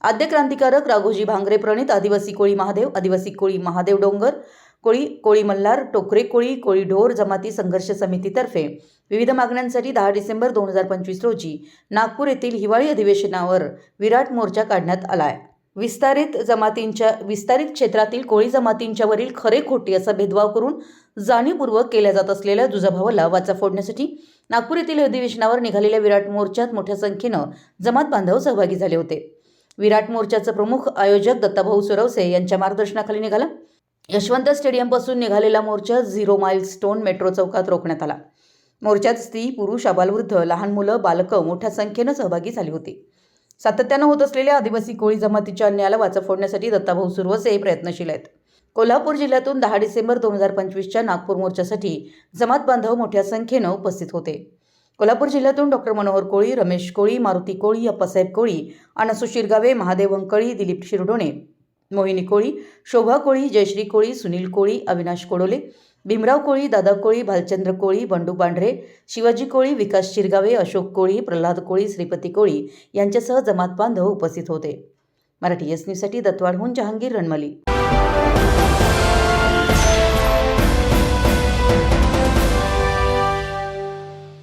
आद्य क्रांतिकारक राघोजी भांगरे प्रणीत आदिवासी कोळी महादेव, आदिवासी कोळी महादेव डोंगर, कोळी मल्हार, टोकरे कोळी, कोळी ढोर जमाती संघर्ष समितीतर्फे विविध मागण्यांसाठी 10 डिसेंबर 2025 रोजी नागपूर येथील हिवाळी अधिवेशनावर विराट मोर्चा काढण्यात आलाय। विस्तारित क्षेत्रातील कोळी जमातींच्यावरील खरे खोटे असा भेदभाव करून जाणीवपूर्वक केल्या जात असलेल्या दुजाभावाला वाचा फोडण्यासाठी नागपूर येथील अधिवेशनावर निघालेल्या विराट मोर्चात मोठ्या संख्येनं जमात बांधव सहभागी झाले होते। विराट मोर्चाचे प्रमुख आयोजक दत्ताभाऊ सुरवसे यांच्या मार्गदर्शनाखाली निघाला। यशवंत स्टेडियमपासून निघालेला मोर्चा 0 माइलस्टोन मेट्रो चौकात रोखण्यात आला। मोर्चात स्त्री, पुरुष, आबालवृद्ध, लहान मुलं, बालकं मोठ्या संख्येनं सहभागी झाली होती। सातत्यानं होत असलेल्या आदिवासी कोळी जमातीच्या अन्यायाला वाचा फोडण्यासाठी दत्ताभाऊ सुरवसे प्रयत्नशील आहेत। कोल्हापूर जिल्ह्यातून 10 डिसेंबर 2025च्या नागपूर मोर्चासाठी जमात बांधव मोठ्या संख्येनं उपस्थित होते। कोल्हापूर जिल्ह्यातून डॉक्टर मनोहर कोळी, रमेश कोळी, मारुती कोळी, अप्पासाहेब कोळी, अनसू शिरगावे, महादेव अंकळी, दिलीप शिरडोणे, मोहिनी कोळी, शोभा कोळी, जयश्री कोळी, सुनील कोळी, अविनाश कोडोले, भीमराव कोळी, दादा कोळी, भालचंद्र कोळी, बंडू पांढरे, शिवाजी कोळी, विकास शिरगावे, अशोक कोळी, प्रल्हाद कोळी, श्रीपती कोळी यांच्यासह जमात बांधव उपस्थित होते। मराठी एस न्यूजसाठी दत्तवाडहून जहांगीर रणमली।